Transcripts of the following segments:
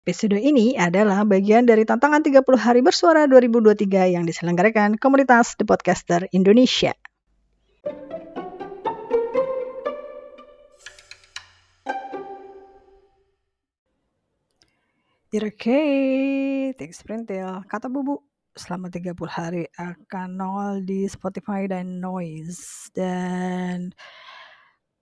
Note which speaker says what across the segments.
Speaker 1: Episode ini adalah bagian dari tantangan 30 hari bersuara 2023 yang diselenggarakan komunitas The Podcaster Indonesia. Oke, thanks Printil. Kata Bubu selama 30 hari akan nongol di Spotify dan Noise. Dan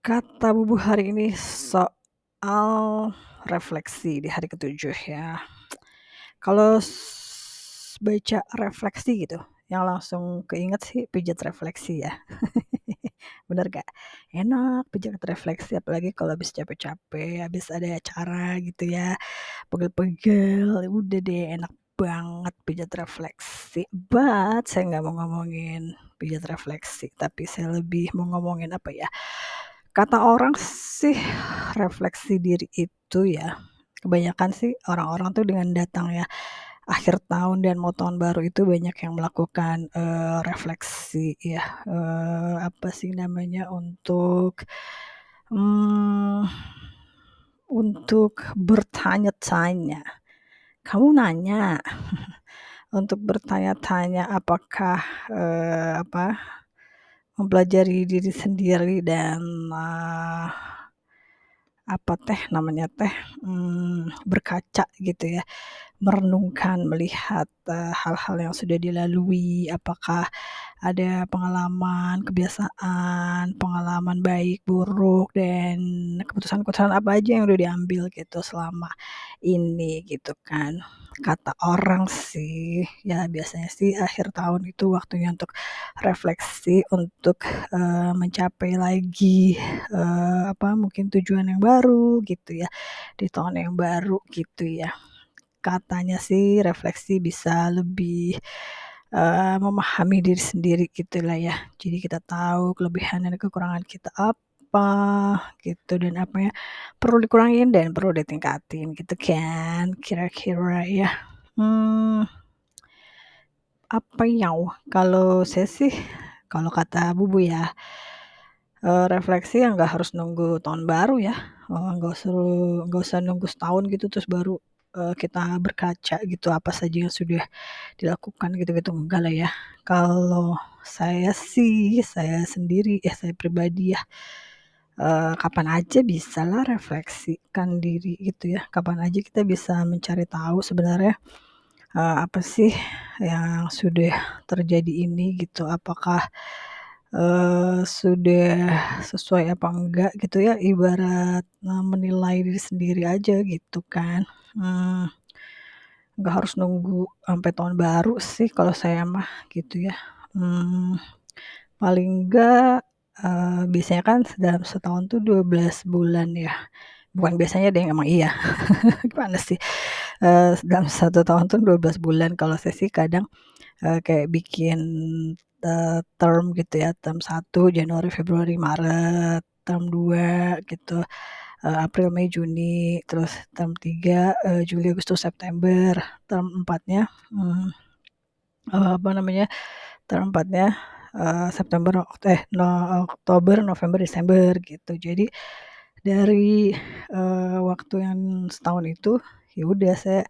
Speaker 1: kata Bubu hari ini soal refleksi di hari ke-7 ya. Kalau baca refleksi gitu, yang langsung keinget sih pijat refleksi ya. Bener gak? Enak pijat refleksi, apalagi kalau habis capek-capek, habis ada acara gitu ya, pegel-pegel, udah deh enak banget pijat refleksi. But saya nggak mau ngomongin pijat refleksi, tapi saya lebih mau ngomongin apa ya? Kata orang sih refleksi diri itu ya, kebanyakan sih orang-orang tuh dengan datangnya akhir tahun dan mau tahun baru itu banyak yang melakukan refleksi ya, apa sih namanya, untuk bertanya-tanya. Kamu nanya untuk bertanya-tanya apakah mempelajari diri sendiri dan berkaca gitu ya, merenungkan, melihat hal-hal yang sudah dilalui, apakah ada pengalaman, kebiasaan, pengalaman baik, buruk, dan keputusan-keputusan apa aja yang udah diambil gitu selama ini gitu kan. Kata orang sih, ya biasanya sih akhir tahun itu waktunya untuk refleksi, untuk mencapai lagi mungkin tujuan yang baru gitu ya, di tahun yang baru gitu ya. Katanya sih refleksi bisa lebih memahami diri sendiri gitulah ya. Jadi kita tahu kelebihan dan kekurangan kita apa gitu, dan apa yang perlu dikurangin dan perlu ditingkatin gitu kan, kira-kira ya. Apa ya, kalau saya sih, kalau kata Bubu ya, refleksi ya nggak harus nunggu tahun baru ya, nggak usah nunggu setahun gitu terus baru kita berkaca gitu apa saja yang sudah dilakukan gitu-gitu, enggak lah ya. Kalau saya sih, saya sendiri ya, saya pribadi ya, kapan aja bisalah refleksikan diri gitu ya, kapan aja kita bisa mencari tahu sebenarnya apa sih yang sudah terjadi ini gitu, apakah sudah sesuai apa enggak gitu ya, ibarat menilai diri sendiri aja gitu kan. Nggak harus nunggu sampai tahun baru sih kalau saya mah gitu ya. Paling enggak biasanya kan dalam setahun tuh 12 bulan ya. Bukan biasanya deh, emang iya. Gimana sih, dalam 1 tahun tuh 12 bulan. Kalau saya sih kadang kayak bikin term gitu ya, term 1 Januari, Februari, Maret, term 2 gitu, April, Mei, Juni, terus term 3 Juli, Agustus, September, term 4-nya term 4-nya Oktober, November, Desember gitu. Jadi dari waktu yang setahun itu, ya udah saya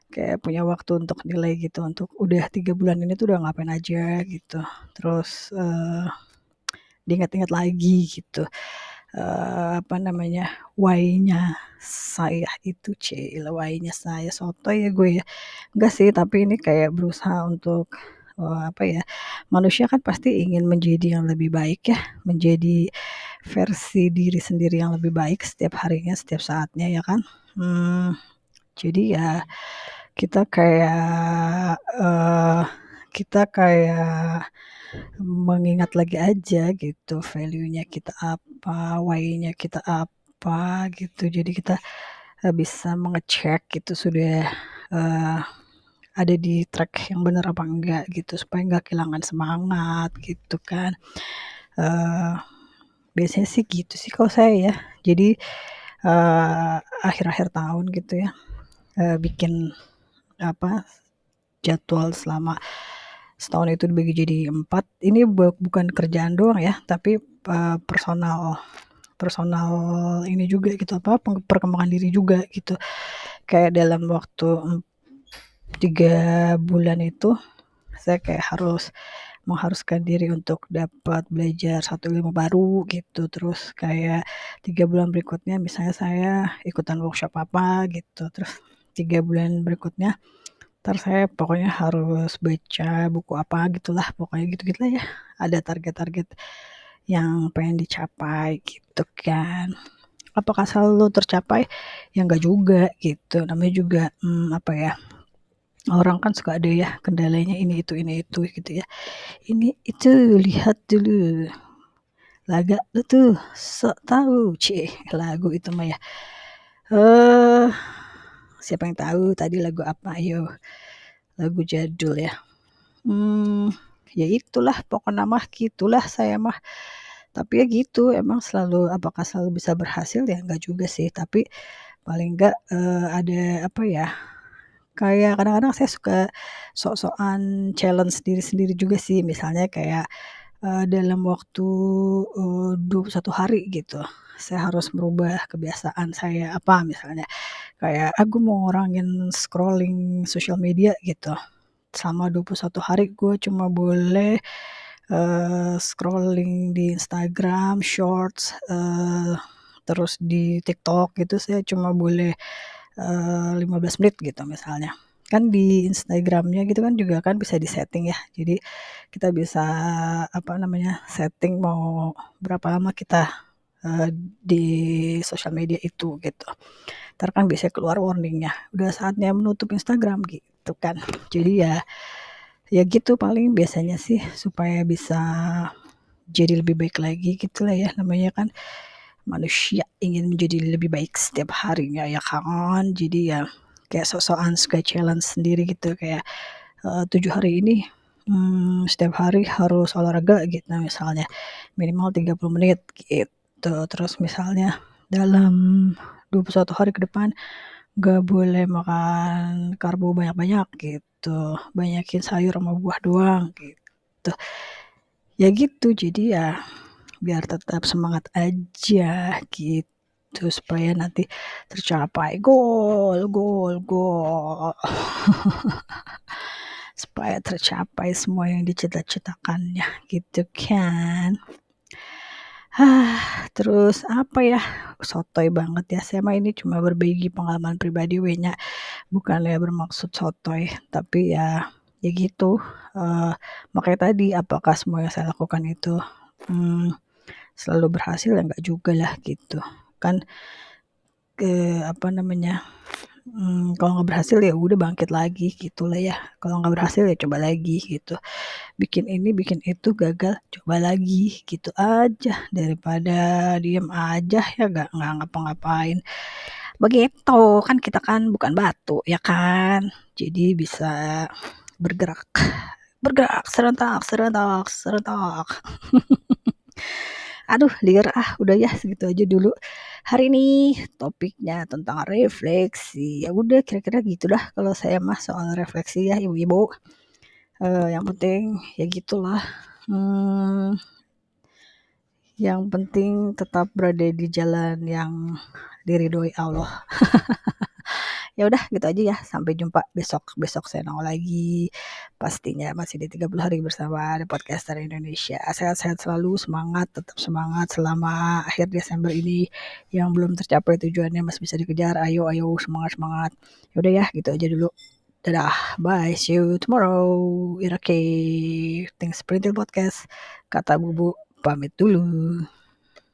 Speaker 1: kayak punya waktu untuk nilai gitu, untuk udah 3 bulan ini tuh udah ngapain aja gitu. Terus diingat-ingat lagi gitu, why-nya saya itu, why-nya saya, sotoy ya gue ya. Enggak sih, tapi ini kayak berusaha untuk manusia kan pasti ingin menjadi yang lebih baik ya, menjadi versi diri sendiri yang lebih baik setiap harinya, setiap saatnya ya kan. Jadi ya kita kayak mengingat lagi aja gitu, value-nya kita apa, why-nya kita apa gitu. Jadi kita bisa mengecek gitu sudah ada di track yang benar apa enggak gitu, supaya nggak kehilangan semangat gitu kan. Biasanya sih gitu sih kalau saya ya. Jadi akhir-akhir tahun gitu ya, bikin jadwal selama setahun itu dibagi jadi 4. Ini bukan kerjaan doang ya, tapi personal ini juga gitu, perkembangan diri juga gitu. kayak dalam waktu 3 bulan itu saya kayak harus mengharuskan diri untuk dapat belajar satu ilmu baru gitu. Terus kayak 3 bulan berikutnya misalnya saya ikutan workshop apa gitu. Terus 3 bulan berikutnya entar saya pokoknya harus baca buku apa gitulah, pokoknya gitu-gitu lah ya. Ada target-target yang pengen dicapai gitu kan. Apakah selalu tercapai? Ya enggak juga gitu. Namanya juga apa ya? Orang kan suka ada ya kendalanya ini itu gitu ya. Ini itu lihat dulu. Laga lu tuh sok tahu, cie lagu itu mah ya. Siapa yang tahu tadi lagu apa? Ayo. Lagu jadul ya. Ya itulah pokoknya mah gitulah saya mah. Tapi ya gitu, emang selalu apakah selalu bisa berhasil ya enggak juga sih, tapi paling enggak ada apa ya? Kayak kadang-kadang saya suka sok-sokan challenge diri sendiri juga sih, misalnya kayak dalam waktu 21 hari gitu, saya harus merubah kebiasaan saya apa misalnya, kayak aku mau ngurangin scrolling sosial media gitu. Selama 21 hari gue cuma boleh scrolling di Instagram, Shorts, terus di TikTok gitu saya cuma boleh 15 menit gitu misalnya. Kan di Instagramnya gitu kan juga kan bisa di-setting ya. Jadi kita bisa apa namanya, setting mau berapa lama kita di sosial media itu gitu. Entar kan biasanya keluar warning-nya, udah saatnya menutup Instagram gitu kan. Jadi ya gitu paling biasanya sih supaya bisa jadi lebih baik lagi gitulah ya, namanya kan manusia ingin menjadi lebih baik setiap harinya ya kan. Jadi ya kayak sok-sokan suka challenge sendiri gitu kayak 7 hari ini setiap hari harus olahraga gitu misalnya minimal 30 menit gitu. Terus misalnya dalam 21 hari ke depan nggak boleh makan karbo banyak-banyak gitu, banyakin sayur sama buah doang gitu. Ya gitu, jadi ya biar tetap semangat aja gitu supaya nanti tercapai goal. Supaya tercapai semua yang dicita-citakannya gitu kan. Terus apa ya, sotoy banget ya, saya mah ini cuma berbagi pengalaman pribadi we nya, bukannya bermaksud sotoy, tapi ya gitu, makanya tadi apakah semua yang saya lakukan itu selalu berhasil ya enggak jugalah gitu. Kan apa namanya, kalau nggak berhasil ya udah bangkit lagi gitulah ya, kalau nggak berhasil ya coba lagi gitu. Bikin ini, bikin itu gagal, coba lagi gitu aja daripada diem aja ya nggak ngapa-ngapain. Begitu, kan kita kan bukan batu ya kan, jadi bisa bergerak serentak. Aduh liar udah ya segitu aja dulu. Hari ini topiknya tentang refleksi. Ya udah kira-kira gitu dah kalau saya mah soal refleksi ya ibu-ibu. Yang penting ya gitulah. Yang penting tetap berada di jalan yang diridhoi Allah. Ya udah gitu aja ya, sampai jumpa besok saya nongol lagi pastinya masih di 30 hari bersama The Podcaster Indonesia. Sehat-sehat selalu, tetap semangat selama akhir Desember ini yang belum tercapai tujuannya masih bisa dikejar. Ayo semangat. Ya udah ya gitu aja dulu. Dadah, bye, see you tomorrow. Irake, thanks Perintil Podcast. Kata Bubu, pamit dulu.